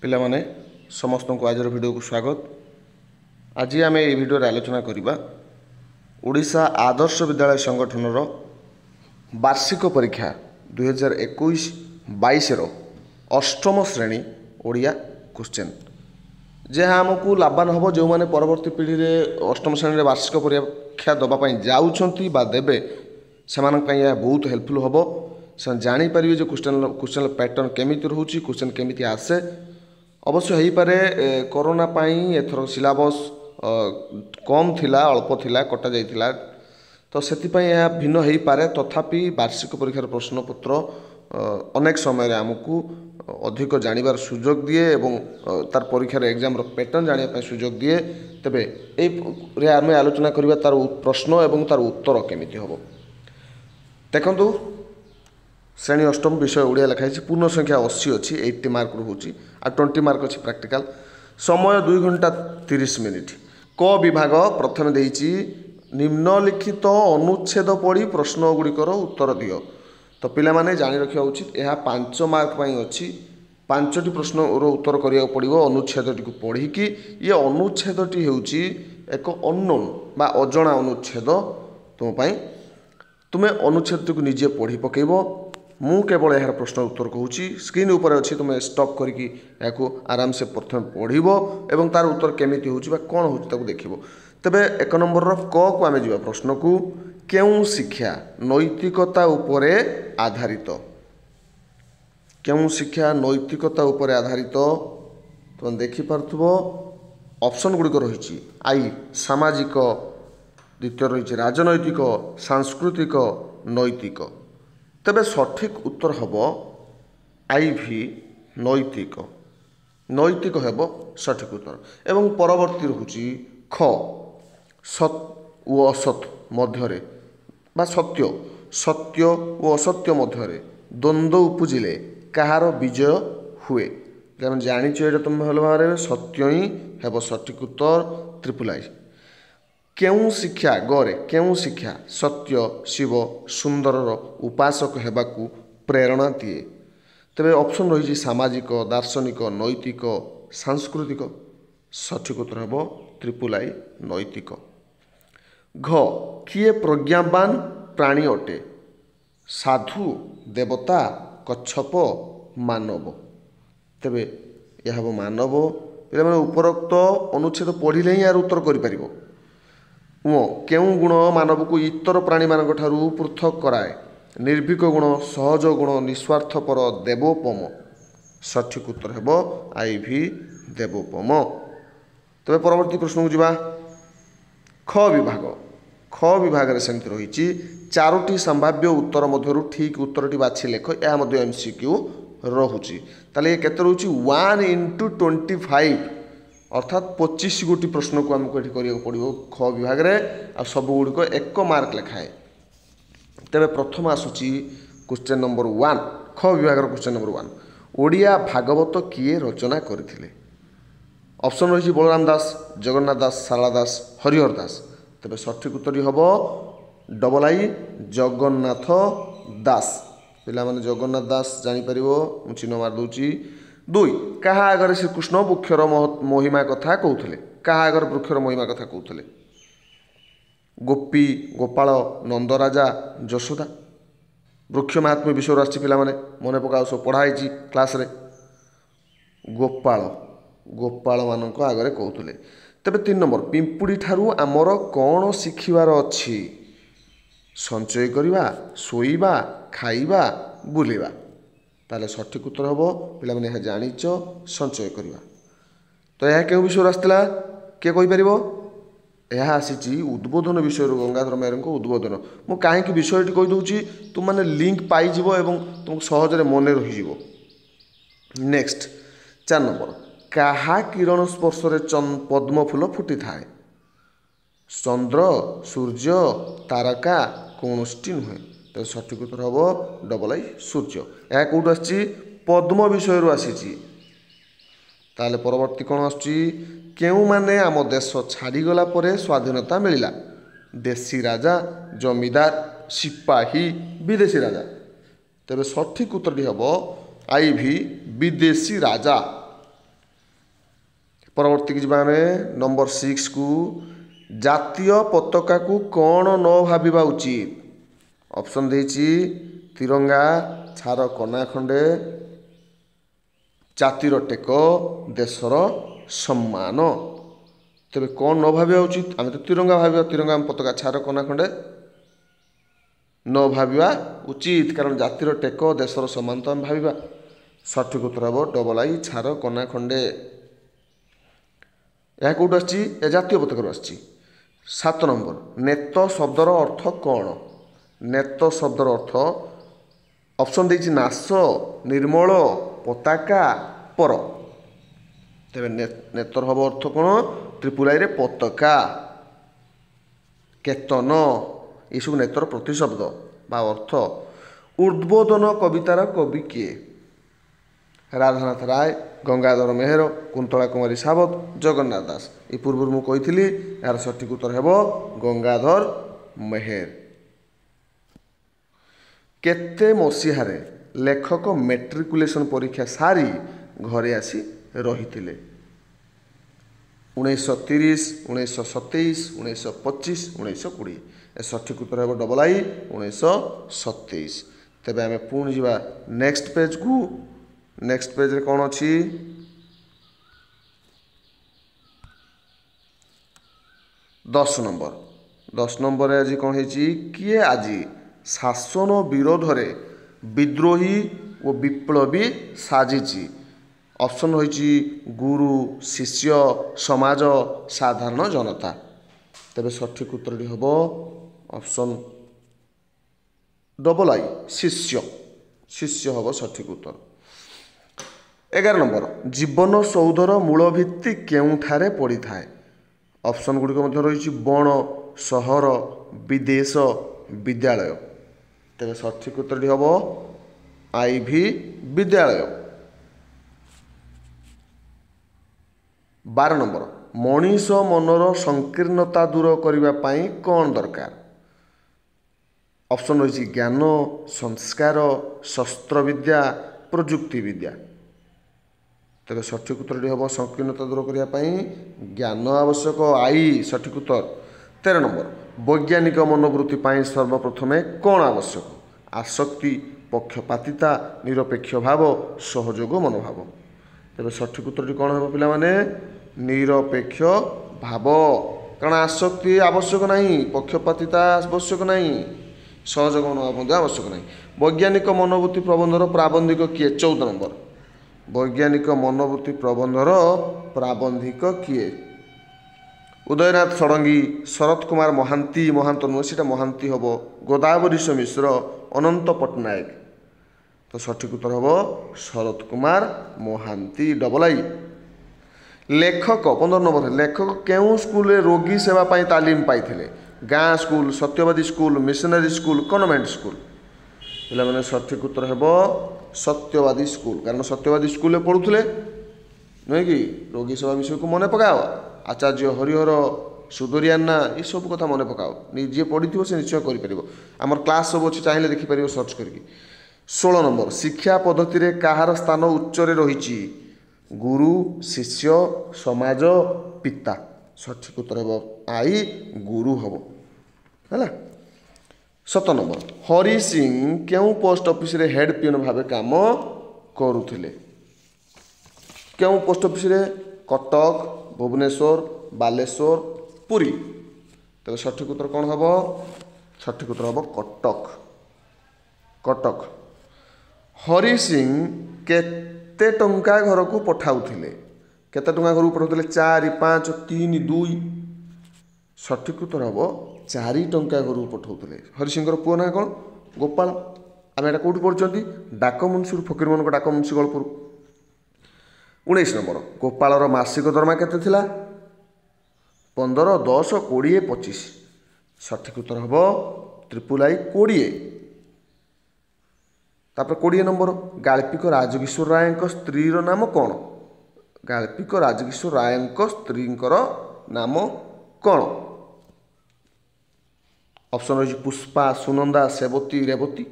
ପିଲାମାନେ ସମସ୍ତଙ୍କୁ ଆଜିର ଭିଡ଼ିଓକୁ ସ୍ୱାଗତ। ଆଜି ଆମେ ଏହି ଭିଡ଼ିଓରେ ଆଲୋଚନା କରିବା ଓଡ଼ିଶା ଆଦର୍ଶ ବିଦ୍ୟାଳୟ ସଂଗଠନର ବାର୍ଷିକ ପରୀକ୍ଷା 2021-22ର ଅଷ୍ଟମ ଶ୍ରେଣୀ ଓଡ଼ିଆ କ୍ୱେଶ୍ଚନ୍, ଯାହା ଆମକୁ ଲାଭବାନ ହେବ। ଯେଉଁମାନେ ପରବର୍ତ୍ତୀ ପିଢ଼ିରେ ଅଷ୍ଟମ ଶ୍ରେଣୀରେ ବାର୍ଷିକ ପରୀକ୍ଷା ଦେବା ପାଇଁ ଯାଉଛନ୍ତି ବା ଦେବେ, ସେମାନଙ୍କ ପାଇଁ ଏହା ବହୁତ ହେଲ୍ପଫୁଲ୍ ହେବ। ସେମାନେ ଜାଣିପାରିବେ ଯେ କ୍ୱେଶ୍ଚନ୍ ପ୍ୟାଟର୍ନ କେମିତି ରହୁଛି, କ୍ୱେଶ୍ଚନ୍ କେମିତି ଆସେ। ଅବଶ୍ୟ ହୋଇପାରେ କରୋନା ପାଇଁ ଏଥର ସିଲାବସ୍ କମ୍ ଥିଲା, ଅଳ୍ପ ଥିଲା, କଟା ଯାଇଥିଲା, ତ ସେଥିପାଇଁ ଏହା ଭିନ୍ନ ହୋଇପାରେ। ତଥାପି ବାର୍ଷିକ ପରୀକ୍ଷାର ପ୍ରଶ୍ନପତ୍ର ଅନେକ ସମୟରେ ଆମକୁ ଅଧିକ ଜାଣିବାର ସୁଯୋଗ ଦିଏ ଏବଂ ତାର ପରୀକ୍ଷାର ଏକ୍ଜାମ୍ର ପ୍ୟାଟର୍ନ ଜାଣିବା ପାଇଁ ସୁଯୋଗ ଦିଏ। ତେବେ ଏଇରେ ଆମେ ଆଲୋଚନା କରିବା ତାର ପ୍ରଶ୍ନ ଏବଂ ତାର ଉତ୍ତର କେମିତି ହେବ। ଦେଖନ୍ତୁ, ଶ୍ରେଣୀ ଅଷ୍ଟମ ବିଷୟ ଓଡ଼ିଆ ଲେଖା ହେଇଛି। ପୂର୍ଣ୍ଣ ସଂଖ୍ୟା 80 ଅଛି, 80 ମାର୍କ ରହୁଛି, ଆଉ 20 ମାର୍କ ଅଛି ପ୍ରାକ୍ଟିକାଲ। ସମୟ 2 ଘଣ୍ଟା 30 ମିନିଟ୍। କ ବିଭାଗ ପ୍ରଥମେ ଦେଇଛି ନିମ୍ନଲିଖିତ ଅନୁଚ୍ଛେଦ ପଢ଼ି ପ୍ରଶ୍ନଗୁଡ଼ିକର ଉତ୍ତର ଦିଅ। ତ ପିଲାମାନେ ଜାଣି ରଖିବା ଉଚିତ, ଏହା 5 ମାର୍କ ପାଇଁ ଅଛି। 5ଟି ପ୍ରଶ୍ନର ଉତ୍ତର କରିବାକୁ ପଡ଼ିବ ଅନୁଚ୍ଛେଦଟିକୁ ପଢ଼ିକି। ଇଏ ଅନୁଚ୍ଛେଦଟି ହେଉଛି ଏକ ଅନନୋନ୍ ବା ଅଜଣା ଅନୁଚ୍ଛେଦ ତୁମ ପାଇଁ। ତୁମେ ଅନୁଚ୍ଛେଦଟିକୁ ନିଜେ ପଢ଼ି ପକାଇବ। ମୁଁ କେବଳ ଏହାର ପ୍ରଶ୍ନ ଉତ୍ତର କହୁଛି। ସ୍କ୍ରିନ୍ ଉପରେ ଅଛି, ତୁମେ ଷ୍ଟପ୍ କରିକି ଏହାକୁ ଆରାମସେ ପ୍ରଥମେ ପଢ଼ିବ ଏବଂ ତାର ଉତ୍ତର କେମିତି ହେଉଛି ବା କ'ଣ ହେଉଛି ତାକୁ ଦେଖିବ। ତେବେ 1 ନମ୍ବରର କକୁ ଆମେ ଯିବା ପ୍ରଶ୍ନକୁ। କେଉଁ ଶିକ୍ଷା ନୈତିକତା ଉପରେ ଆଧାରିତ? କେଉଁ ଶିକ୍ଷା ନୈତିକତା ଉପରେ ଆଧାରିତ? ତୁମେ ଦେଖିପାରୁଥିବ ଅପସନ୍ ଗୁଡ଼ିକ ରହିଛି। ଆଇ ସାମାଜିକ, ଦ୍ୱିତୀୟ ରହିଛି ରାଜନୈତିକ, ସାଂସ୍କୃତିକ, ନୈତିକ। ତେବେ ସଠିକ ଉତ୍ତର ହେବ IV ନୈତିକ। ନୈତିକ ହେବ ସଠିକ ଉତ୍ତର। ଏବଂ ପରବର୍ତ୍ତୀ ରହୁଛି ଖ ସତ୍ ଓ ଅସତ୍ ମଧ୍ୟରେ ବା ସତ୍ୟ ଓ ଅସତ୍ୟ ମଧ୍ୟରେ ଦ୍ୱନ୍ଦ୍ୱ ଉପୁଜିଲେ କାହାର ବିଜୟ ହୁଏ? ଆମେ ଜାଣିଛୁ ଏଇଟା ତୁମେ ଭଲ ଭାବରେ ସତ୍ୟ ହିଁ ହେବ ସଠିକ ଉତ୍ତର। ତ୍ରିପୁଲାଇ। କେଉଁ ଶିକ୍ଷା ଗରେ କେଉଁ ଶିକ୍ଷା ସତ୍ୟ, ଶିବ, ସୁନ୍ଦରର ଉପାସକ ହେବାକୁ ପ୍ରେରଣା ଦିଏ? ତେବେ ଅପସନ୍ ରହିଛି ସାମାଜିକ, ଦାର୍ଶନିକ, ନୈତିକ, ସାଂସ୍କୃତିକ। ସଠିକ ଉତ୍ତର ହେବ ତ୍ରିପୁଲାଇ ନୈତିକ। ଘ କିଏ ପ୍ରଜ୍ଞାବାନ ପ୍ରାଣୀ ଅଟେ? ସାଧୁ, ଦେବତା, କଚ୍ଛପ, ମାନବ। ତେବେ ଏହା ହେବ ମାନବ। ପିଲାମାନେ ଉପରୋକ୍ତ ଅନୁଚ୍ଛେଦ ପଢ଼ିଲେ ହିଁ ଏହାର ଉତ୍ତର କରିପାରିବ। କେଉଁ ଗୁଣ ମାନବକୁ ଇତର ପ୍ରାଣୀମାନଙ୍କ ଠାରୁ ପୃଥକ କରାଏ? ନିର୍ଭୀକ ଗୁଣ, ସହଜ ଗୁଣ, ନିଃସ୍ୱାର୍ଥପର, ଦେବୋପମ। ସଠିକ ଉତ୍ତର ହେବ IV ଦେବୋପମ। ତେବେ ପରବର୍ତ୍ତୀ ପ୍ରଶ୍ନକୁ ଯିବା। ଖ ବିଭାଗ। ଖ ବିଭାଗରେ ସେମିତି ରହିଛି 4ଟି ସମ୍ଭାବ୍ୟ ଉତ୍ତର ମଧ୍ୟରୁ ଠିକ ଉତ୍ତରଟି ବାଛି ଲେଖ। ଏହା ମଧ୍ୟ MCQ ରହୁଛି। ତାହେଲେ ଏ କେତେ ରହୁଛି? 1 × 25, ଅର୍ଥାତ୍ 25 ଗୋଟି ପ୍ରଶ୍ନକୁ ଆମକୁ ଏଠି କରିବାକୁ ପଡ଼ିବ ଖ ବିଭାଗରେ, ଆଉ ସବୁଗୁଡ଼ିକ 1 ମାର୍କ ଲେଖାଏ। ତେବେ ପ୍ରଥମ ଆସୁଛି କ୍ୱେଶ୍ଚନ୍ ନମ୍ବର 1। ଖ ବିଭାଗର କ୍ୱେଶ୍ଚନ୍ ନମ୍ବର 1। ଓଡ଼ିଆ ଭାଗବତ କିଏ ରଚନା କରିଥିଲେ? ଅପସନ୍ ରହିଛି ବଳରାମ ଦାସ, ଜଗନ୍ନାଥ ଦାସ, ଶାରଳା ଦାସ, ହରିହର ଦାସ। ତେବେ ସଠିକ ଉତ୍ତରଟି ହେବ I ଜଗନ୍ନାଥ ଦାସ। ପିଲାମାନେ ଜଗନ୍ନାଥ ଦାସ ଜାଣିପାରିବ, ମୁଁ ଚିହ୍ନ ମାରିଦେଉଛି। 2 କାହା ଆଗରେ ଶ୍ରୀକୃଷ୍ଣ ବୃକ୍ଷର ମହିମା କଥା କହୁଥିଲେ? କାହା ଆଗରେ ବୃକ୍ଷର ମହିମା କଥା କହୁଥିଲେ? ଗୋପୀ, ଗୋପାଳ, ନନ୍ଦରାଜା, ଯଶୋଦା। ବୃକ୍ଷ ମାହାତ୍ମ୍ୟ ବିଷୟରେ ଆସିଛି ପିଲାମାନେ, ମନେ ପକାଅ, ସବୁ ପଢ଼ା ହେଇଛି କ୍ଲାସ୍ରେ। ଗୋପାଳମାନଙ୍କ ଆଗରେ କହୁଥିଲେ। ତେବେ 3 ନମ୍ବର ପିମ୍ପୁଡ଼ି ଠାରୁ ଆମର କ'ଣ ଶିଖିବାର ଅଛି? ସଞ୍ଚୟ କରିବା, ଶୋଇବା, ଖାଇବା, ବୁଲିବା। ତାହେଲେ ସଠିକ ଉତ୍ତର ହେବ, ପିଲାମାନେ ଏହା ଜାଣିଛ, ସଞ୍ଚୟ କରିବା। ତ ଏହା କେଉଁ ବିଷୟରୁ ଆସିଥିଲା? କିଏ କହିପାରିବ? ଏହା ଆସିଛି ଉଦ୍ବୋଧନ ବିଷୟରୁ, ଗଙ୍ଗାଧର ମେହେରଙ୍କ ଉଦ୍ବୋଧନ। ମୁଁ କାହିଁକି ବିଷୟଟି କହିଦେଉଛି, ତୁମମାନେ ଲିଙ୍କ ପାଇଯିବ ଏବଂ ତୁମକୁ ସହଜରେ ମନେ ରହିଯିବ। Next 4 number. କାହା କିରଣ ସ୍ପର୍ଶରେ ପଦ୍ମ ଫୁଲ ଫୁଟିଥାଏ? ଚନ୍ଦ୍ର, ସୂର୍ଯ୍ୟ, ତାରକା, କୌଣସିଟି ନୁହେଁ। ତେବେ ସଠିକ ଉତ୍ତର ହେବ I ସୂର୍ଯ୍ୟ। ଏହା କେଉଁଠୁ ଆସିଛି? ପଦ୍ମ ବିଷୟରୁ ଆସିଛି। ତାହେଲେ ପରବର୍ତ୍ତୀ କ'ଣ ଆସୁଛି? କେଉଁମାନେ ଆମ ଦେଶ ଛାଡ଼ିଗଲା ପରେ ସ୍ୱାଧୀନତା ମିଳିଲା? ଦେଶୀ ରାଜା, ଜମିଦାର, ସିପାହୀ, ବିଦେଶୀ ରାଜା। ତେବେ ସଠିକ ଉତ୍ତରଟି ହେବ IV ବିଦେଶୀ ରାଜା। परवर्ती की जिबा आमे नंबर 6 को जातीय पताका को कौन न भाविबा उचित। ऑप्शन देछि तिरंगा, छार कना खंडे, जातिर टेक, देशर सम्मान। तेरे कौन न भाविबा उचित। आम तो तिरंगा भाविबा, तिरंगा पताका छार कना खंडे न भाविबा उचित, कारण जातिर टेक देशर सम्मान तो आम भाविबा। सठिक उत्तर हम डबल आई छार कना खंडे। यह कौट आसी जातीय पताकार आसी। 7 नंबर नेत शब्दर अर्थ कौन। नेत शब्दर अर्थ ऑप्शन देछि नाश, निर्मल, पताका, पर। तेरे नेतर हम अर्थ कौन ट्रिपुल आई रे पताका, केतन ये सब नेतर प्रतिशब्द बा अर्थ। उद्बोधन कवितार कवि किए। राधानाथ राय, गंगाधर मेहर, कुंतला कुमारी सावत, जगन्नाथ दास। ये पूर्व मु कही यार सठिक उत्तर है गंगाधर मेहर। केते मसीहारे लेखक मेट्रिकुलेशन परीक्षा सारी घरे आसी रही। 1930, 1927, 1925, 1920। ए सठिक उत्तर है डबल आई 1927। तेबे आमे पुणी जीवा नेक्स्ट पेज को। नेक्स्ट पेज रे कौन अच्छी 10 नंबर। 10 नंबर आज कौन है किए आज शासन विरोध रे विद्रोही और विप्लवी साजिची। ऑप्शन होइछि गुरु, शिष्य, समाज, साधारण जनता। तेबे सठिक उत्तर हम ऑप्शन डबल आई शिष्य। शिष्य हम सठिक उत्तर। 11 नंबर जीवन सौधर मूल भित्ति केउठारे पड़ी थाए। ऑप्शन गुड़िक मध्य रही बण, सहर, विदेश, विद्यालय। तेरे सठिक उत्तर हम आईभी विद्यालय। 12 नंबर मनीष मनर संकीर्णता दूर करने कौन दरकार। ऑप्शन रही ज्ञान, संस्कार, शस्त्र विद्या, प्रजुक्ति विद्या। तेरे सठिक उत्तर हम संकीर्णता दूर करने ज्ञान आवश्यक आई सठिक उत्तर। 13 नंबर वैज्ञानिक मनोवृत्ति सर्वप्रथमे कौन आवश्यक। आसक्ति, पक्षपातिता, निरपेक्ष भाव, सहयोग मनोभाव। तेरे सठिक उत्तर कौन हम पिला माने निरपेक्ष भाव, कारण आसक्ति आवश्यक नहीं, पक्षपातिता आवश्यक नहीं, सहयोग मनोभाव आवश्यक नहीं। वैज्ञानिक मनोवृत्ति प्रबंधर प्राबंधिक किए। 14 नंबर वैज्ञानिक मनोवृत्ति प्रबंधर प्राबंधिक किए। उदयनाथ षडंगी, शरत कुमार महांती, महांत नुह सीटा महांती हम, गोदावरीश मिश्र, अनंत पट्टनायक। तो सठिक उत्तर हम शरत कुमार महांती डबल आई। लेखक 15 नंबर लेखक केउं स्कूल रोगी सेवा पाई तालीम पाइथिले। गाँ स्कूल, सत्यवादी school, missionary school, convent school. पे सठिक उत्तर है सत्यवादी स्कूल, कारण सत्यवादी स्कूल पढ़ुले नुहे कि रोगी सेवा विषय को मन पकाओ। आचार्य हरिहर, सुदरियाना ये सब कथा मन पकाओ। निजे पढ़ी से निश्चय कर आमर क्लास सब अच्छे चाहिए देखिपर सर्च करके। 16 नंबर शिक्षा पद्धति रे कहार स्थान उच्चरे रही। गुरु, शिष्य, समाज, पिता। सठिक उत्तर हम आई गुरु हम है। 7 नंबर हरि सिंह क्यों पोस्ट ऑफिस रे हेड पियन भाव काम करुथिले। क्यों पोस्ट ऑफिस रे कटक, भुवनेश्वर, बालेश्वर, पुरी। तेरे सठिक उत्तर कौन हम सठिक उत्तर हम कटक। कटक। हरि सिंह केते टंका घर को पठाउथिले। केते टंका घर को पठाउथिले 4, 5, 3, 2। सठिक उत्तर हम 4 टंका घर को पठाउथिले। हरिसिंह पुओ ना कौन गोपाल। आम एटा कौट पढ़ुंट डाकमुंशी फकीर मन डाकमुंशी गलपुर। 19 नंबर गोपालर मासिक दरमा केते थिला। 15, 10, 20, 25। सठिक उत्तर हम ट्रिपुल आई 20। तापर 20 नंबर गाल्पिक राजकिशोर राय स्त्री नाम कौन। गाल्पिक राजकिशोर राय स्त्री नाम कौन। ऑप्शन रही पुष्पा, सुनंदा, सेवती, रेवती।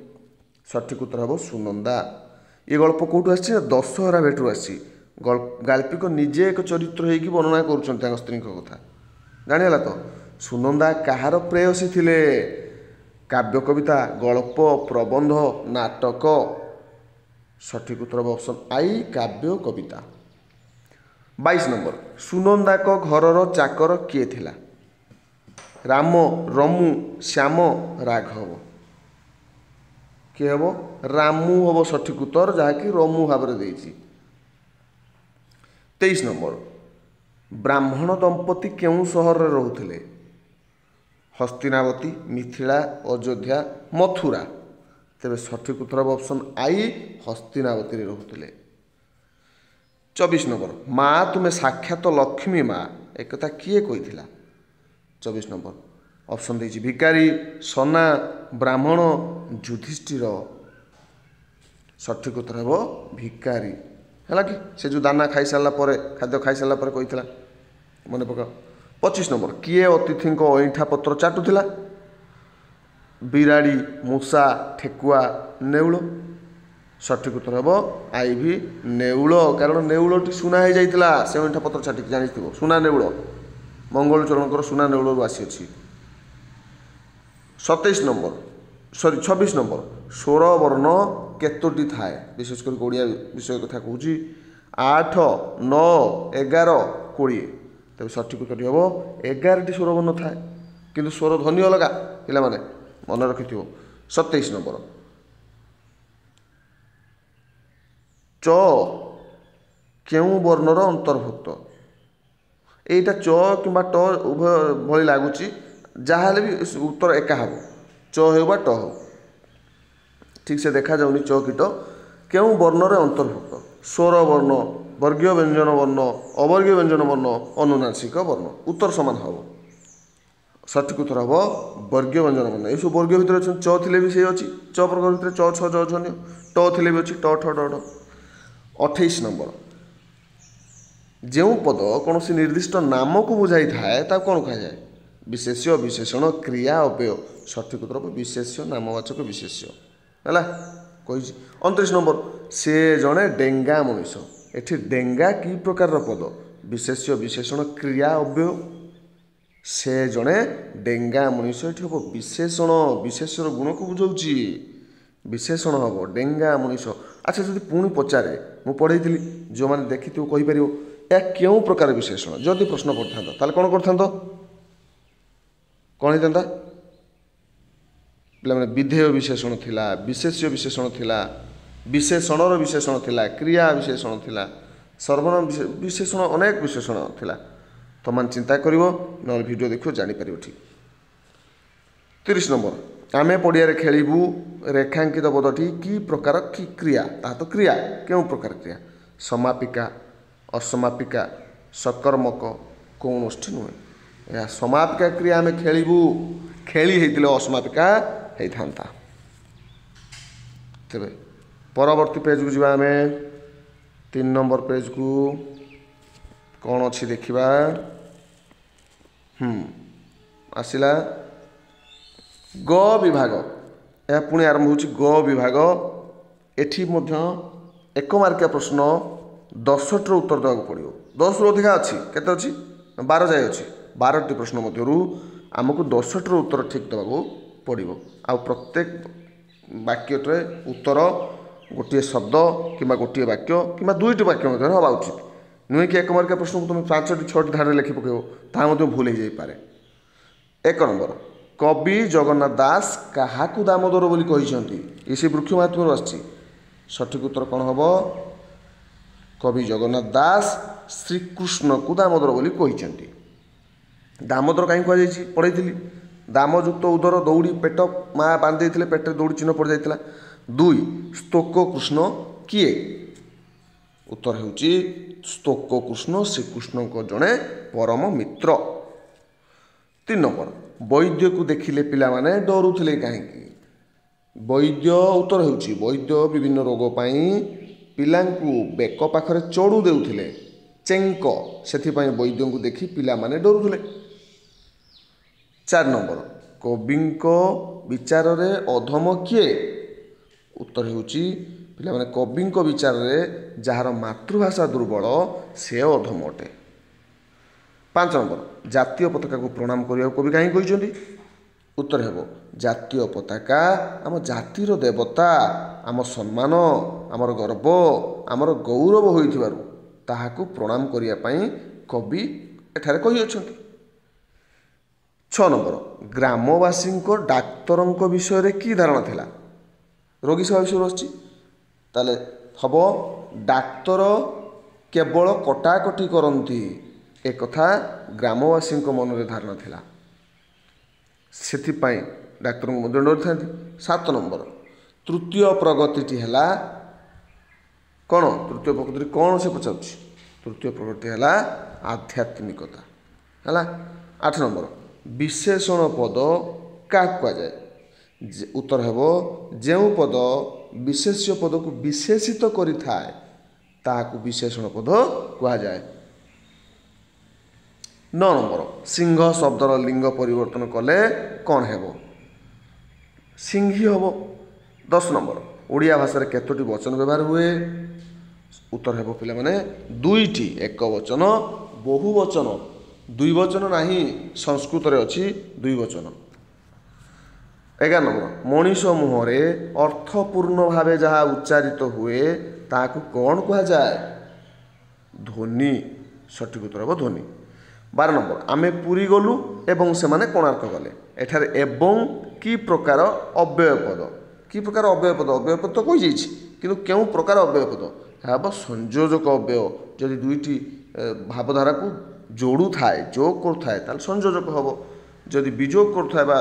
सठिक उत्तर हम सुनंदा। ये गल्प कौटू आसी दशहरा भेटू आसी। ଗାଳ୍ପିକ ନିଜେ ଏକ ଚରିତ୍ର ହେଇକି ବର୍ଣ୍ଣନା କରୁଛନ୍ତି ତାଙ୍କ ସ୍ତ୍ରୀଙ୍କ କଥା। ଜାଣିହେଲା ତ। ସୁନନ୍ଦା କାହାର ପ୍ରେୟସୀ ଥିଲେ? କାବ୍ୟ କବିତା, ଗଳ୍ପ, ପ୍ରବନ୍ଧ, ନାଟକ। ସଠିକ୍ ଉତ୍ତର ହେବ ଅପସନ୍ ଆଇ କାବ୍ୟ କବିତା। 22 ନମ୍ବର ସୁନନ୍ଦାଙ୍କ ଘରର ଚାକର କିଏ ଥିଲା? ରାମ, ରମୁ, ଶ୍ୟାମ, ରାଘବ। କିଏ ହେବ? ରାମୁ ହେବ ସଠିକ୍ ଉତ୍ତର, ଯାହାକି ରମୁ ଭାବରେ ଦେଇଛି। 23 ନମ୍ବର ବ୍ରାହ୍ମଣ ଦମ୍ପତି କେଉଁ ସହରରେ ରହୁଥିଲେ? ହସ୍ତିନାବତୀ, ମିଥିଳା, ଅଯୋଧ୍ୟା, ମଥୁରା। ତେବେ ସଠିକ୍ ଉତ୍ତର ହେବ ଅପସନ୍ ଆଇ ହସ୍ତିନାବତୀରେ ରହୁଥିଲେ। 24 ନମ୍ବର ମା ତୁମେ ସାକ୍ଷାତ ଲକ୍ଷ୍ମୀ ମା ଏକଥା କିଏ କହିଥିଲା? 24 ନମ୍ବର ଅପସନ୍ ଦେଇଛି ଭିକାରୀ, ସନା, ବ୍ରାହ୍ମଣ, ଯୁଧିଷ୍ଠିର। ସଠିକ୍ ଉତ୍ତର ହେବ ଭିକାରୀ। ହେଲା କି ସେ ଯେଉଁ ଦାନା ଖାଇସାରିଲା ପରେ, ଖାଦ୍ୟ ଖାଇସାରିଲା ପରେ କହିଥିଲା, ମନେ ପକାଅ। 25 ନମ୍ବର କିଏ ଅତିଥିଙ୍କ ଅଇଁଠା ପତ୍ର ଚାଟୁଥିଲା? ବିରାଡ଼ି, ମୂଷା, ଠେକୁଆ, ନେଉଳ। ସଠିକ୍ ଉତ୍ତର ହେବ ଆଇ ଭି ନେଉଳ, କାରଣ ନେଉଳଟି ସୁନା ହେଇଯାଇଥିଲା ସେ ଅଇଁଠା ପତ୍ର ଚାଟିକି, ଜାଣିଥିବ ସୁନା ନେଉଳ, ମଙ୍ଗଳଚରଣଙ୍କର ସୁନା ନେଉଳରୁ ଆସିଅଛି। 26 ନମ୍ବର ସ୍ୱର ବର୍ଣ୍ଣ କେତୋଟି ଥାଏ? ବିଶେଷ କରି ଓଡ଼ିଆ ବିଷୟ କଥା କହୁଛି। 8, 9, 11, 20। ତେବେ ସଠିକ୍ ଉତ୍ତରଟି ହେବ 11ଟି ସ୍ୱରବର୍ଣ୍ଣ ଥାଏ, କିନ୍ତୁ ସ୍ୱର ଧ୍ୱନି ଅଲଗା। ପିଲାମାନେ ମନେ ରଖିଥିବ। 27 ନମ୍ବର ଚ କେଉଁ ବର୍ଣ୍ଣର ଅନ୍ତର୍ଭୁକ୍ତ? ଏଇଟା ଚ କିମ୍ବା ଟ ଉଭୟ ଭଳି ଲାଗୁଛି, ଯାହାହେଲେ ବି ଉତ୍ତର ଏକା ହେବ, ଚ ହେଉ ବା ଟ ହେଉ। ଠିକ୍ ସେ ଦେଖାଯାଉନି ଚ କି ଟ। କେଉଁ ବର୍ଣ୍ଣରେ ଅନ୍ତର୍ଭୁକ୍ତ? ସ୍ୱର ବର୍ଣ୍ଣ, ବର୍ଗୀୟ ବ୍ୟଞ୍ଜନ ବର୍ଣ୍ଣ, ଅବର୍ଗୀୟ ବ୍ୟଞ୍ଜନ ବର୍ଣ୍ଣ, ଅନୁନାସିକ ବର୍ଣ୍ଣ। ଉତ୍ତର ସମାନ ହେବ। ସଠିକ୍ ଉତ୍ତର ହେବ ବର୍ଗୀୟ ବ୍ୟଞ୍ଜନ ବର୍ଣ୍ଣ। ଏଇସବୁ ବର୍ଗୀୟ ଭିତରେ ଅଛନ୍ତି, ଚ ଥିଲେ ବି ସେ ଅଛି, ଚ ପ୍ରକାର ଭିତରେ ଚ, ଛ, ଜ, ଝ, ନ୍ୟ। ଟ ଥିଲେ ବି ଅଛି, ଟ, ଠ, ଡ, ଢ। 28 ନମ୍ବର ଯେଉଁ ପଦ କୌଣସି ନିର୍ଦ୍ଦିଷ୍ଟ ନାମକୁ ବୁଝାଇଥାଏ ତାକୁ କ'ଣ କୁହାଯାଏ? ବିଶେଷ୍ୟ, ବିଶେଷଣ, କ୍ରିୟା, ଅବ୍ୟୟ। ସଠିକ୍ ଉତ୍ତର ହେବ ବିଶେଷ୍ୟ, ନାମବାଚକ ବିଶେଷ୍ୟ। ହେଲା କହିଛି। 29 ନମ୍ବର ସେ ଜଣେ ଡେଙ୍ଗା ମଣିଷ। ଏଠି ଡେଙ୍ଗା କି ପ୍ରକାରର ପଦ? ବିଶେଷ୍ୟ, ବିଶେଷଣ, କ୍ରିୟା, ଅବ୍ୟୟ। ସେ ଜଣେ ଡେଙ୍ଗା ମଣିଷ ଏଠି ହେବ ବିଶେଷଣ, ବିଶେଷ୍ୟର ଗୁଣକୁ ବୁଝାଉଛି, ବିଶେଷଣ ହେବ ଡେଙ୍ଗା ମଣିଷ। ଆଚ୍ଛା ଯଦି ପୁଣି ପଚାରେ, ମୁଁ ପଢ଼େଇଥିଲି, ଯେଉଁମାନେ ଦେଖିଥିବ କହିପାରିବ ଏହା କେଉଁ ପ୍ରକାର ବିଶେଷଣ? ଯଦି ପ୍ରଶ୍ନ ପଡ଼ିଥାନ୍ତା ତାହେଲେ କ'ଣ କରିଥାନ୍ତ? କ'ଣ ହେଇଥାନ୍ତା? ପିଲାମାନେ ବିଧେୟ ବିଶେଷଣ ଥିଲା, ବିଶେଷ୍ୟ ବିଶେଷଣ ଥିଲା, ବିଶେଷଣର ବିଶେଷଣ ଥିଲା, କ୍ରିୟା ବିଶେଷଣ ଥିଲା, ସର୍ବନାମ ବିଶେଷଣ, ଅନେକ ବିଶେଷଣ ଥିଲା। ତମାନେ ଚିନ୍ତା କରିବ, ନହେଲେ ଭିଡ଼ିଓ ଦେଖିବ, ଜାଣିପାରିବ ଠିକ୍। 30 ନମ୍ବର ଆମେ ପଡ଼ିଆରେ ଖେଳିବୁ ରେଖାଙ୍କିତ ପଦଟି କି ପ୍ରକାର କି କ୍ରିୟା? ତାହା ତ କ୍ରିୟା। କେଉଁ ପ୍ରକାର କ୍ରିୟା? ସମାପିକା, ଅସମାପିକା, ସକର୍ମକ, କୌଣସି ନୁହେଁ। ଏହା ସମାପିକା କ୍ରିୟା। ଆମେ ଖେଳିବୁ, ଖେଳି ହେଇଥିଲେ ଅସମାପିକା ହେଇଥାନ୍ତା। ତେବେ ପରବର୍ତ୍ତୀ ପେଜକୁ ଯିବା ଆମେ। 3 ନମ୍ବର ପେଜକୁ କ'ଣ ଅଛି ଦେଖିବା। ଆସିଲା ଗ ବିଭାଗ। ଏହା ପୁଣି ଆରମ୍ଭ ହେଉଛି ଗ ବିଭାଗ। ଏଠି ମଧ୍ୟ 1 ମାର୍କିଆ ପ୍ରଶ୍ନ 10ଟିର ଉତ୍ତର ଦେବାକୁ ପଡ଼ିବ। 10ରୁ ଅଧିକା ଅଛି, କେତେ ଅଛି? 12 ଯାଏ ଅଛି। 12ଟି ପ୍ରଶ୍ନ ମଧ୍ୟରୁ ଆମକୁ 10ଟିର ଉତ୍ତର ଠିକ୍ ଦେବାକୁ ପଡ଼ିବ। ଆଉ ପ୍ରତ୍ୟେକ ବାକ୍ୟଟିରେ ଉତ୍ତର ଗୋଟିଏ ଶବ୍ଦ କିମ୍ବା ଗୋଟିଏ ବାକ୍ୟ କିମ୍ବା 2ଟି ବାକ୍ୟ ମଧ୍ୟରେ ହେବା ଉଚିତ। ନୁହେଁ କି 1 ମାର୍କିଆ ପ୍ରଶ୍ନକୁ ତୁମେ 5ଟି 6ଟି ଧାଡ଼ିରେ ଲେଖି ପକାଇବ, ତାହା ମଧ୍ୟ ଭୁଲ ହୋଇଯାଇପାରେ। 1 ନମ୍ବର କବି ଜଗନ୍ନାଥ ଦାସ କାହାକୁ ଦାମୋଦର ବୋଲି କହିଛନ୍ତି? ଏ ସେ ବୃକ୍ଷ ମାହାତ୍ମ୍ୟରୁ ଆସିଛି। ସଠିକ୍ ଉତ୍ତର କ'ଣ ହେବ? କବି ଜଗନ୍ନାଥ ଦାସ ଶ୍ରୀକୃଷ୍ଣକୁ ଦାମୋଦର ବୋଲି କହିଛନ୍ତି। ଦାମୋଦର କାହିଁକି କୁହାଯାଇଛି? ପଢ଼େଇଥିଲି। ଦାମଯୁକ୍ତ ଉଦର, ଦୌଡ଼ି, ପେଟ, ମା ବାନ୍ଧି ଦେଇଥିଲେ, ପେଟରେ ଦୌଡ଼ି ଚିହ୍ନ ପଡ଼ିଯାଇଥିଲା। 2 ସ୍ତୋକ କୃଷ୍ଣ କିଏ? ଉତ୍ତର ହେଉଛି ସ୍ତୋକ କୃଷ୍ଣ ଶ୍ରୀକୃଷ୍ଣଙ୍କ ଜଣେ ପରମ ମିତ୍ର। 3 ନମ୍ବର ବୈଦ୍ୟକୁ ଦେଖିଲେ ପିଲାମାନେ ଡରୁଥିଲେ କାହିଁକି? ବୈଦ୍ୟ ଉତ୍ତର ହେଉଛି ବୈଦ୍ୟ ବିଭିନ୍ନ ରୋଗ ପାଇଁ ପିଲାଙ୍କୁ ବେକ ପାଖରେ ଚଡ଼ୁ ଦେଉଥିଲେ, ଚେଙ୍କ, ସେଥିପାଇଁ ବୈଦ୍ୟଙ୍କୁ ଦେଖି ପିଲାମାନେ ଡରୁଥିଲେ। 4 ନମ୍ବର କବିଙ୍କ ବିଚାରରେ ଅଧମ କିଏ? ଉତ୍ତର ହେଉଛି ପିଲାମାନେ କବିଙ୍କ ବିଚାରରେ ଯାହାର ମାତୃଭାଷା ଦୁର୍ବଳ ସେ ଅଧମ ଅଟେ। 5 ନମ୍ବର ଜାତୀୟ ପତାକାକୁ ପ୍ରଣାମ କରିବାକୁ କବି କାହିଁକି କହିଛନ୍ତି? ଉତ୍ତର ହେବ ଜାତୀୟ ପତାକା ଆମ ଜାତିର ଦେବତା, ଆମ ସମ୍ମାନ, ଆମର ଗର୍ବ, ଆମର ଗୌରବ ହୋଇଥିବାରୁ ତାହାକୁ ପ୍ରଣାମ କରିବା ପାଇଁ କବି ଏଠାରେ କହିଅଛନ୍ତି। 6 ନମ୍ବର ଗ୍ରାମବାସୀଙ୍କ ଡାକ୍ତରଙ୍କ ବିଷୟରେ କି ଧାରଣା ଥିଲା? ରୋଗୀ ସେବା ବିଷୟରେ ଆସୁଛି। ତାହେଲେ ହେବ ଡାକ୍ତର କେବଳ କଟାକଟି କରନ୍ତି, ଏକଥା ଗ୍ରାମବାସୀଙ୍କ ମନରେ ଧାରଣା ଥିଲା, ସେଥିପାଇଁ ଡାକ୍ତରଙ୍କୁ ମଧ୍ୟ ଡରିଥାନ୍ତି। 7 ନମ୍ବର ତୃତୀୟ ପ୍ରଗତିଟି ହେଲା କ'ଣ? ତୃତୀୟ ପ୍ରଗତିରେ କ'ଣ ସେ ପଚାରୁଛି? ତୃତୀୟ ପ୍ରଗତି ହେଲା ଆଧ୍ୟାତ୍ମିକତା ହେଲା। 8 ନମ୍ବର ବିଶେଷଣ ପଦ କାହାକୁ କୁହାଯାଏ? ଉତ୍ତର ହେବ ଯେଉଁ ପଦ ବିଶେଷ୍ୟ ପଦକୁ ବିଶେଷିତ କରିଥାଏ ତାହାକୁ ବିଶେଷଣ ପଦ କୁହାଯାଏ। 9 ନମ୍ବର ସିଂହ ଶବ୍ଦର ଲିଙ୍ଗ ପରିବର୍ତ୍ତନ କଲେ କ'ଣ ହେବ? ସିଂହୀ ହେବ। 10 ନମ୍ବର ଓଡ଼ିଆ ଭାଷାରେ କେତୋଟି ବଚନ ବ୍ୟବହାର ହୁଏ? ଉତ୍ତର ହେବ ପିଲାମାନେ 2ଟି, ଏକ ବଚନ ବହୁ ବଚନ, 2 ବଚନ ନାହିଁ, ସଂସ୍କୃତରେ ଅଛି 2 ବଚନ। 11 ନମ୍ବର ମଣିଷ ମୁହଁରେ ଅର୍ଥପୂର୍ଣ୍ଣ ଭାବେ ଯାହା ଉଚ୍ଚାରିତ ହୁଏ ତାହାକୁ କ'ଣ କୁହାଯାଏ? ଧ୍ୱନି। ସଠିକ ଉତ୍ତର ହେବ ଧ୍ୱନି। 12 ନମ୍ବର ଆମେ ପୁରୀ ଗଲୁ ଏବଂ ସେମାନେ କୋଣାର୍କ ଗଲେ। ଏଠାରେ ଏବଂ କି ପ୍ରକାର ଅବ୍ୟୟ ପଦ? କି ପ୍ରକାର ଅବ୍ୟୟ ପଦ? ଅବ୍ୟୟ ପଦ ତ କହିଯାଇଛି, କିନ୍ତୁ କେଉଁ ପ୍ରକାର ଅବ୍ୟୟ ପଦ? ଏହା ହେବ ସଂଯୋଜକ ଅବ୍ୟୟ। ଯଦି 2ଟି ଭାବଧାରାକୁ ଯୋଡ଼ୁଥାଏ, ଯୋଗ କରୁଥାଏ ତାହେଲେ ସଂଯୋଜକ ହେବ। ଯଦି ବିଯୋଗ କରୁଥାଏ ବା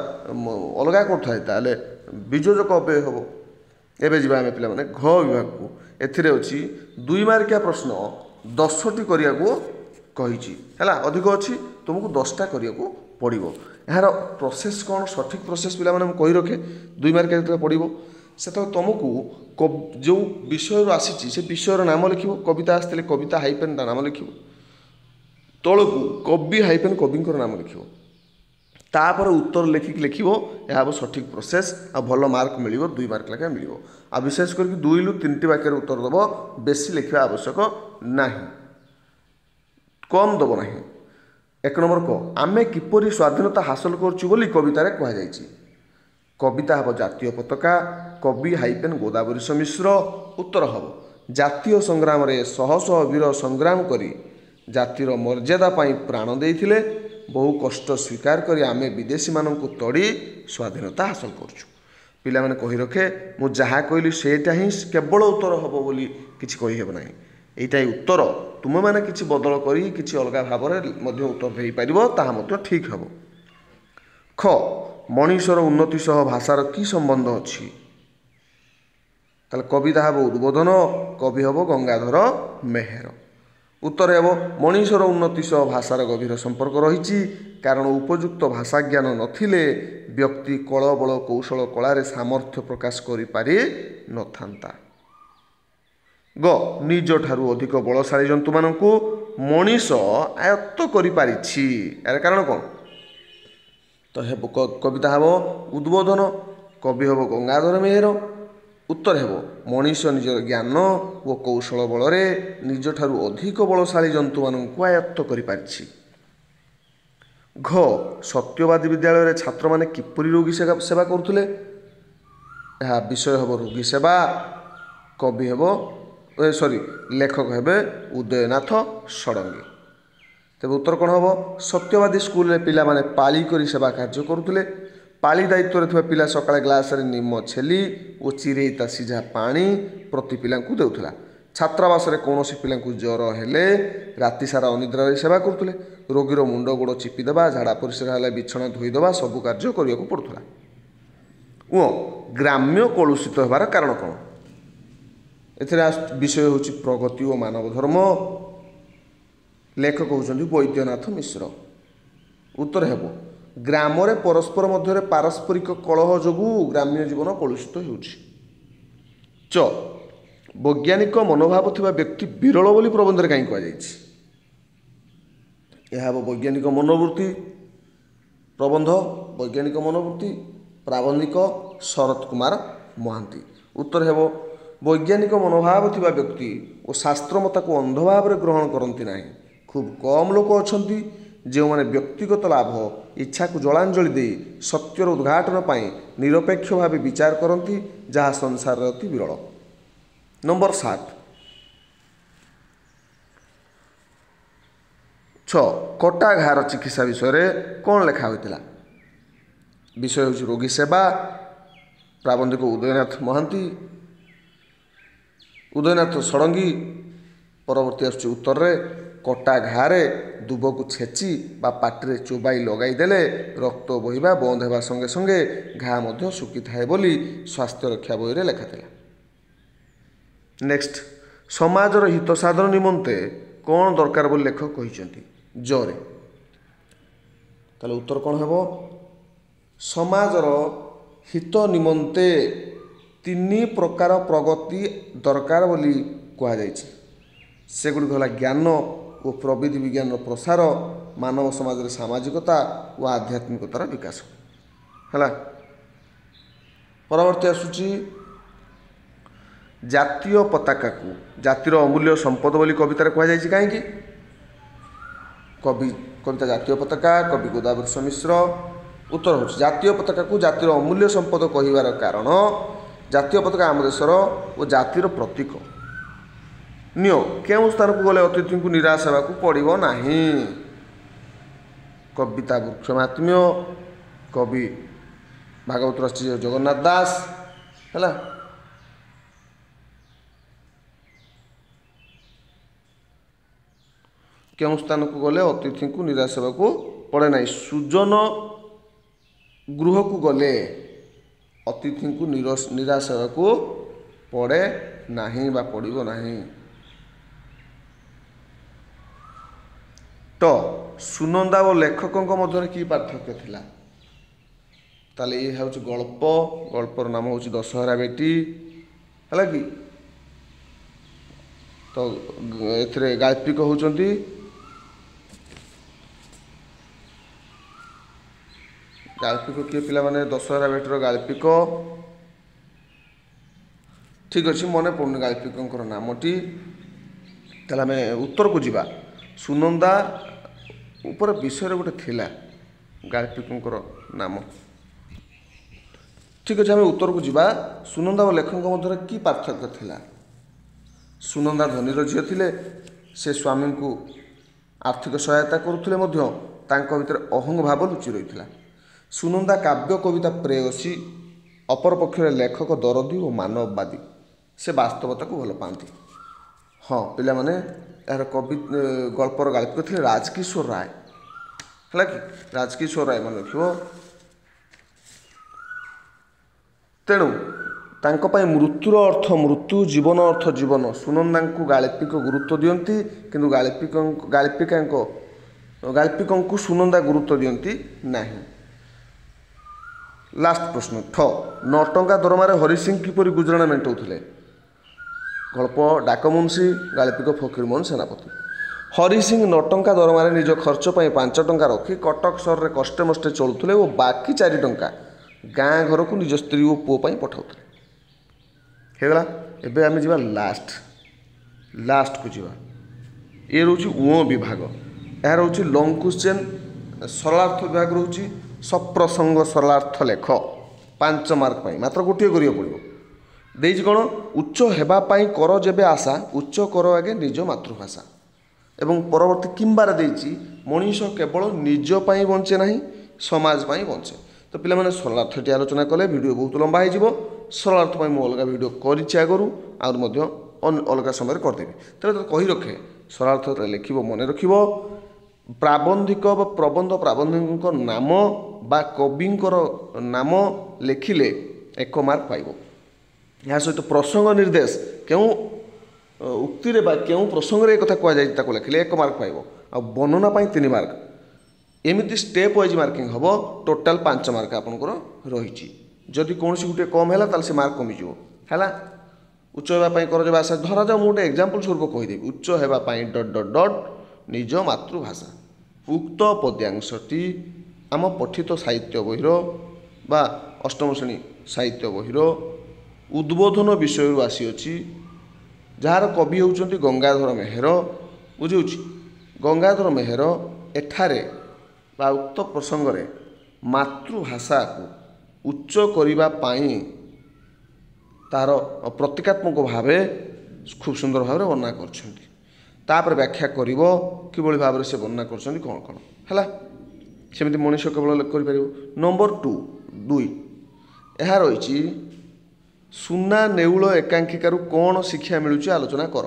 ଅଲଗା କରୁଥାଏ ତାହେଲେ ବିଯୋଜକ ଅବ୍ୟୟ ହେବ। ଏବେ ଯିବା ଆମେ ପିଲାମାନେ ଘ ବିଭାଗକୁ। ଏଥିରେ ଅଛି 2 ମାର୍କିଆ ପ୍ରଶ୍ନ 10ଟି କରିବାକୁ କହିଛି ହେଲା, ଅଧିକ ଅଛି, ତୁମକୁ 10ଟା କରିବାକୁ ପଡ଼ିବ। ଏହାର ପ୍ରୋସେସ୍ କ'ଣ? ସଠିକ୍ ପ୍ରୋସେସ୍ ପିଲାମାନେ ମୁଁ କହି ରଖେ। 2 ମାର୍କିଆ ଯେତେବେଳେ ପଡ଼ିବ ସେତେବେଳେ ତୁମକୁ ଯେଉଁ ବିଷୟରୁ ଆସିଛି ସେ ବିଷୟର ନାମ ଲେଖିବ। କବିତା ଆସିଥିଲେ କବିତା ହାଇପେନ୍ ତା ନାମ ଲେଖିବ, ତଳକୁ କବି ହାଇପେନ୍ କବିଙ୍କର ନାମ ଲେଖିବ, ତାପରେ ଉତ୍ତର ଲେଖିକି ଲେଖିବ। ଏହା ହେବ ସଠିକ୍ ପ୍ରୋସେସ୍, ଆଉ ଭଲ ମାର୍କ ମିଳିବ, 2 ମାର୍କ ଲେଖାଏଁ ମିଳିବ। ଆଉ ବିଶେଷ କରିକି 2ରୁ 3ଟି ବାକ୍ୟରେ ଉତ୍ତର ଦେବ, ବେଶୀ ଲେଖିବା ଆବଶ୍ୟକ ନାହିଁ, କମ୍ ଦେବ ନାହିଁ। 1 ନମ୍ବର କ ଆମେ କିପରି ସ୍ୱାଧୀନତା ହାସଲ କରୁଛୁ ବୋଲି କବିତାରେ କୁହାଯାଇଛି? କବିତା ହେବ ଜାତୀୟ ପତାକା, କବି ହାଇପେନ୍ ଗୋଦାବରୀଶ ମିଶ୍ର। ଉତ୍ତର ହେବ ଜାତୀୟ ସଂଗ୍ରାମରେ ଶହ ଶହ ବୀର ସଂଗ୍ରାମ କରି ଜାତିର ମର୍ଯ୍ୟାଦା ପାଇଁ ପ୍ରାଣ ଦେଇଥିଲେ, ବହୁ କଷ୍ଟ ସ୍ୱୀକାର କରି ଆମେ ବିଦେଶୀମାନଙ୍କୁ ତଡ଼ି ସ୍ୱାଧୀନତା ହାସଲ କରୁଛୁ। ପିଲାମାନେ କହି ରଖେ, ମୁଁ ଯାହା କହିଲି ସେଇଟା ହିଁ କେବଳ ଉତ୍ତର ହେବ ବୋଲି କିଛି କହିହେବ ନାହିଁ। ଏଇଟା ହିଁ ଉତ୍ତର, ତୁମେମାନେ କିଛି ବଦଳ କରି କିଛି ଅଲଗା ଭାବରେ ମଧ୍ୟ ଉତ୍ତର ଦେଇପାରିବ, ତାହା ମଧ୍ୟ ଠିକ୍ ହେବ। ଖ ମଣିଷର ଉନ୍ନତି ସହ ଭାଷାର କି ସମ୍ବନ୍ଧ ଅଛି? ତାହେଲେ କବିତା ହେବ ଉଦ୍ବୋଧନ, କବି ହେବ ଗଙ୍ଗାଧର ମେହେର। ଉତ୍ତର ହେବ ମଣିଷର ଉନ୍ନତି ସହ ଭାଷାର ଗଭୀର ସମ୍ପର୍କ ରହିଛି, କାରଣ ଉପଯୁକ୍ତ ଭାଷା ଜ୍ଞାନ ନଥିଲେ ବ୍ୟକ୍ତି କଳ ବଳ କୌଶଳ କଳାରେ ସାମର୍ଥ୍ୟ ପ୍ରକାଶ କରିପାରି ନଥାନ୍ତା। ଗ ନିଜଠାରୁ ଅଧିକ ବଳଶାଳୀ ଜନ୍ତୁମାନଙ୍କୁ ମଣିଷ ଆୟତ୍ତ କରିପାରିଛି, ଏହାର କାରଣ କ'ଣ? ତ ହେବ କବିତା ହେବ ଉଦ୍ବୋଧନ, କବି ହେବ ଗଙ୍ଗାଧର ମେହେର। ଉତ୍ତର ହେବ ମଣିଷ ନିଜର ଜ୍ଞାନ ଓ କୌଶଳ ବଳରେ ନିଜଠାରୁ ଅଧିକ ବଳଶାଳୀ ଜନ୍ତୁମାନଙ୍କୁ ଆୟତ୍ତ କରିପାରିଛି। ଘ ସତ୍ୟବାଦୀ ବିଦ୍ୟାଳୟରେ ଛାତ୍ରମାନେ କିପରି ରୋଗୀ ସେବା କରୁଥିଲେ? ଏହା ବିଷୟ ହେବ ରୋଗୀ ସେବା, କବି ହେବ ଲେଖକ ହେବେ ଉଦୟନାଥ ଷଡ଼ଙ୍ଗୀ। ତେବେ ଉତ୍ତର କ'ଣ ହେବ? ସତ୍ୟବାଦୀ ସ୍କୁଲରେ ପିଲାମାନେ ପାଳି କରି ସେବା କାର୍ଯ୍ୟ କରୁଥିଲେ। ପାଳି ଦାୟିତ୍ୱରେ ଥିବା ପିଲା ସକାଳେ ଗ୍ଲାସରେ ନିମ ଛେଲି ଓ ଚିରେଇ ତା ସିଝା ପାଣି ପ୍ରତି ପିଲାଙ୍କୁ ଦେଉଥିଲା। ଛାତ୍ରାବାସରେ କୌଣସି ପିଲାଙ୍କୁ ଜ୍ୱର ହେଲେ ରାତି ସାରା ଅନିଦ୍ରାରେ ସେବା କରୁଥିଲେ। ରୋଗୀର ମୁଣ୍ଡ ଗୋଡ଼ ଚିପି ଦେବା, ଝାଡ଼ା ପରିସ୍ରା ହେଲେ ବିଛଣା ଧୋଇଦେବା ସବୁ କାର୍ଯ୍ୟ କରିବାକୁ ପଡ଼ୁଥିଲା। ଓ ଗ୍ରାମ୍ୟ କଳୁଷିତ ହେବାର କାରଣ କ'ଣ? ଏଥିରେ ବିଷୟ ହେଉଛି ପ୍ରଗତି ଓ ମାନବ ଧର୍ମ। ଲେଖକ ହେଉଛନ୍ତି ବୈଦ୍ୟନାଥ ମିଶ୍ର। ଉତ୍ତର ହେବ ଗ୍ରାମରେ ପରସ୍ପର ମଧ୍ୟରେ ପାରସ୍ପରିକ କଳହ ଯୋଗୁଁ ଗ୍ରାମ୍ୟ ଜୀବନ କଳୁଷିତ ହେଉଛି। ଚ ବୈଜ୍ଞାନିକ ମନୋଭାବ ଥିବା ବ୍ୟକ୍ତି ବିରଳ ବୋଲି ପ୍ରବନ୍ଧରେ କାହିଁକି କୁହାଯାଇଛି? ଏହା ହେବ ବୈଜ୍ଞାନିକ ମନୋବୃତ୍ତି ପ୍ରବନ୍ଧ, ବୈଜ୍ଞାନିକ ମନୋବୃତ୍ତି, ପ୍ରାବନ୍ଧିକ ଶରତ କୁମାର ମହାନ୍ତି। ଉତ୍ତର ହେବ वैज्ञानिक मनोभाव थिबा व्यक्ति और शास्त्रमता को अंध भाव ग्रहण करती ना। खूब कम लोक अच्छा जो मैंने व्यक्तिगत लाभ इच्छा को जलांजलि दे सत्यर उद्घाटन पर निरपेक्ष भाव विचार करती जहाँ संसार में अति विरल। नंबर 7 कटा घार चिकित्सा विषय कौन लिखा होता। विषय हूँ रोगी सेवा। प्राबंधिक उदयनाथ महांती, उदयनाथ षडंगी। परवर्ती आसुची उत्तर रे कटा घारे दुब को छेची बा पाटिरे चोबाई लगाई देले रक्त बहिबा बंद होगा संगे संगे घा मध्य सुखी थाए बोली स्वास्थ्य रक्षा बही रे लेखा थिला। नेक्स्ट समाजर हित साधन निमंते कौन दरकार बोली लेखक कहिसेंती जरे। ताले उत्तर कौन हेबो समाजर हित निमंते 3 प्रकार प्रगति दरकार बोली कहा जायछि। सेगुड़ी होला ज्ञान और प्रविधि विज्ञान प्रसार, मानव समाज रे सामाजिकता और आध्यात्मिकतार विकास है। परवर्ती आसुची जातीय पताका को जातिर अमूल्य संपद बोली कवितार कहा जायछि। काहेकि कविता जातीय पताका कवि गोदावरी मिश्र। उत्तर हो जातीय पताका को जातिर अमूल्य संपद कहिबार कारण जातीय पताका आम देशर और जातिर प्रतीक। नियो केउं स्थान को गले अतिथि को निराश होगा पड़ो ना। कविता वृक्षमात्म्य कवि भागवत रचित जगन्नाथ दास है। केउं स्थान को गले अतिथि को निराश होगा पड़े ना। सुजन गृह को गले अतिथि को निराश होगा पड़े नहीं बा पड़ो नहीं। तो सुनंदा और लेखकों मध्य कि पार्थक्य थिला ताले ये हूँ गल्प। गल्पर नाम हूँ दशहरा बेटी है कि। तो एथिरे गाल्पिक होउचंती गाल्पिक किए पिला माने दशहरा बेटर गाल्पिक। ठीक अच्छे मन पड़ुनि गाल्पिकों नामटी। ताले आमे उत्तर को जीवा। सुनंदा ऊपर विषय गोटे थिला गाल्पिकों नाम। ठीक अच्छे आम उत्तर को जीवा। सुनंदा और लेखक मध्य कि पार्थक्य थिला। सुनंदा धनीर झील थिले। से स्वामी को आर्थिक सहायता करुथिले मध्य तांको भितर अहंग भाव लुचि रही। सुनंदा काव्य कविता प्रेयसी अपर पक्षरे लेखक दरदी और मानववादी। से वास्तवता को भल पाती। हाँ पिला माने यार कवि गल्पर गाल्पिक थे राजकिशोर राय है कि। राजकिशोर राय मन रखियो। तेणु तांको पाई मृत्युर अर्थ मृत्यु जीवन अर्थ जीवन। सुनंदा को गाल्पिक गुरुत्व दियंती किंतु गाल्पिकों को सुनंदा गुरुत्व दियंती नहीं। लास्ट प्रश्न 9 टंका दरमारे हरि सिंह किपरि गुजराण मेंटाउथिले। गल्प डाकमुंशी गाल्पिक फकीरमोहन सेनापति। हरि सिंह 9 टंका दरमारे निज खर्च पर 5 टंका रखी कटक सहर में कष्टे मष्टे चलुले और बाकी 4 टंका गाँ घर को निज स्त्री और पुओ पठाउथिले। हेगला एबे आमे जीवा लास्ट को जीवा। ये रोची उ विभाग। यार रोची लॉन्ग क्वेश्चन सरलार्थ विभाग रोची सप्रसंग सरलार्थ लेख 5 मार्क पाई मात्र गोटे करियो पड़िबो। देइछि कोन उच्च हेबा पाई कर जेबे आशा उच्च कर आगे निज मातृभाषा। एवं परवर्ती किंबार देइछि मनीष केवल निज पाई बंचे नहीं समाज पाई बंचे। तो पिला माने सरलार्थटी आलोचना कले वीडियो बहुत लंबा हो जिवो। सरलार्थ पाई मु अलगा वीडियो करिछि आगरु आउर मध्य अलगा समय करदेबी। तेरे कही रखे सरलार्थ लिखिबो मन रखिबो। प्राबंधिक व प्रबंध प्राबंधिक नाम बा कविंकर नाम लिखिले 1 मार्क पाइबो। या सहित प्रसंग निर्देश क्यों उक्ति बा क्यों प्रसंग रे कथा कह जाए लिखिले 1 मार्क पाइबो। आ वर्णना पाई 3 मार्क। एमती स्टेप वाइज मार्किंग हम टोटाल 5 मार्क आपंकर रही। जदि कौन गोटे कम है ताल से मार्क कमिज है। उच्च होगापाई कर जब आशा धरा जाऊ गोटे एग्जांपल स्वरूप कहीदेवी। उच्च होगापाई ... निज मातृभाषा। उक्त पद्यांशटी आम पठित साहित्य बहिर बा अष्टम श्रेणी साहित्य बहिर उद्बोधन विषय आसीअछि जार कवि होउचंती गंगाधर मेहर बुझुछि गंगाधर मेहर एठारे बा उक्त प्रसंग रे मातृभाषा को उच्च करिबा पाई तार प्रतीकात्मक भावे खूब सुंदर भाव वर्णना करछंती तापर व्याख्या करिवो किबोली भाव से वर्णना करछंती कोन कोन हला सेमिति मनुष्य केवल करि परिबो नंबर 2 एहा रहिछि सुना नेउल एकांकिकारु कौन शिक्षा मिलूँ आलोचना कर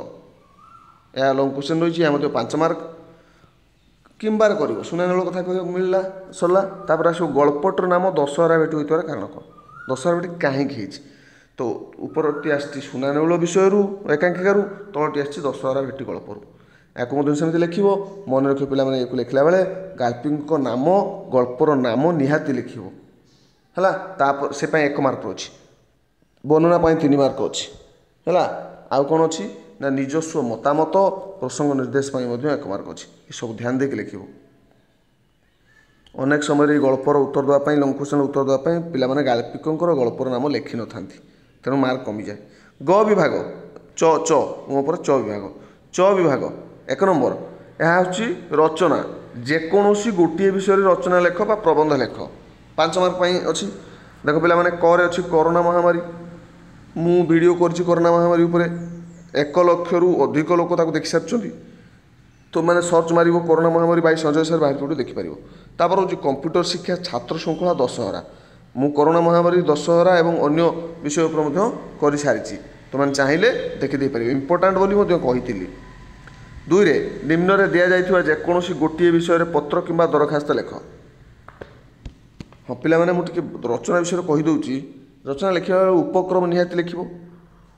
यह लंग क्वेश्चन रही है 5 मार्क किंबार कर सुना नेउल कथा कह मिलला सरला तापर आस गल्पटर नाम दशहरा भेटी होतार कारण कौन दशहरा भेटी कहीं तो उपरटी आसी सुना नेउल विषय एकांकिकारु तलटी आसी दशहरा भेटी गल्पर या सेमती लिख मन रख पे लिखला बेले गाल्पिक नाम गल्पर नाम निहाती लिख है से 1 मार्क अच्छी वर्णना 3 मार्क अच्छी है आउ कौन अच्छी ना निजस्व मतामत प्रसंग निर्देश 1 मार्क अच्छी ये सब ध्यान देके लिख अनेक समय गल्पर उत्तर देवाई लंग क्वेश्चन उत्तर देवाई पिला गाल्पिक गल्पर नाम लिखि न था तेणु मार्क कमी जाए ग विभाग च च पर च विभाग च विभाग 1 नंबर यह हूँ रचना जेकोसी गोटे विषय रचना लेख बा प्रबंध लेख 5 मार्क अच्छी देख पिला क अच्छी कोरोना महामारी मु वीडियो करछि कोरोना महामारी उपरे 1 लाख रु अधिक लोक ताको देखि सारछंती तो मैंने सर्च मारिबो कोरोना महामारी बाई संजय सर बाहर पटू देखि पारिबो तापर होछि कंप्यूटर शिक्षा छात्र श्रृंखला दशहरा मु कोरोना महामारी दशहरा एवं अन्य विषय उपर मध्य करि सारिछि तो मैंने चाहिए देखि दे पारिबो इंपोर्टेंट बोली मध्य कहितिली 2 रे निम्न रे दिया जाइथिबा जेकोसी गोटे विषय रे पत्र किंबा दरखास्त लेख हाँ पिला माने मु टिके रचना विषय कहि दउछि रचना लिखा उपक्रम निहाती लिख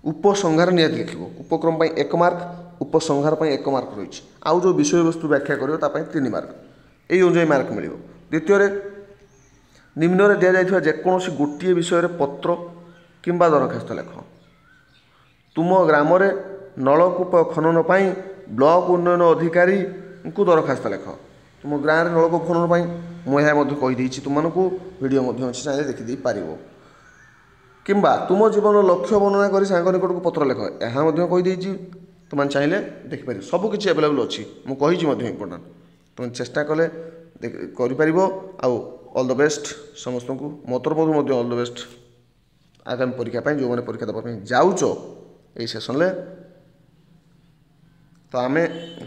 उपसंहार निहाती लिख उपक्रम 1 मार्क उपसंहार 1 मार्क रही आउ जो विषय वस्तु व्याख्या कर 3 मार्क यही अनुजाई मार्क मिल द्वितीय निम्न दि जाइए जेकोसी गोटे विषय पत्र किंबा दरखास्त लेख तुम ग्राम नलकूप खनन पर ब्लॉक उन्नयन अधिकारी को दरखास्त लेख तुम गाँव में नलकूप खनन पर मुझे कहीदे तुमको वीडियो अच्छी चाहिए देखिदे पार किंबा तुम जीवन लक्ष्य वर्णना कर सांग निकट को पत्र लेख यहाँ कहीदे तुम चाहिए देखिपार सबकि एवेलेबल अच्छी मुझे इम्पोर्टाट तुम चेष्टा कले कर ऑल द बेस्ट समस्त को मो तरफ ऑल द बेस्ट आगामी परीक्षा जो मैंने परीक्षा देवाई जाऊच यही सेसन तो आम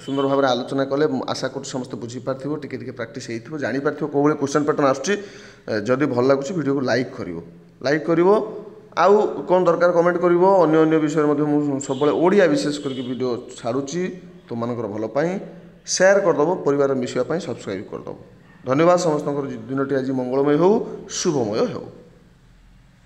सुंदर भाव आलोचना कले आशा कर समस्त बुझीपार टी प्राक्ट हो जापर कौ भाई क्वेश्चन पैटर्न आसुच्ची भल लगुच वीडियो को लाइक कर आउ कौन दरकार कमेंट कर अन्य विषय सब ओडिया विशेष करके वीडियो छाड़ुची तुम भलपाई शेयर करदेव परिवार मिसापी सब्सक्राइब करदेव धन्यवाद समस्त दिनटी आज मंगलमय हो शुभमय हो।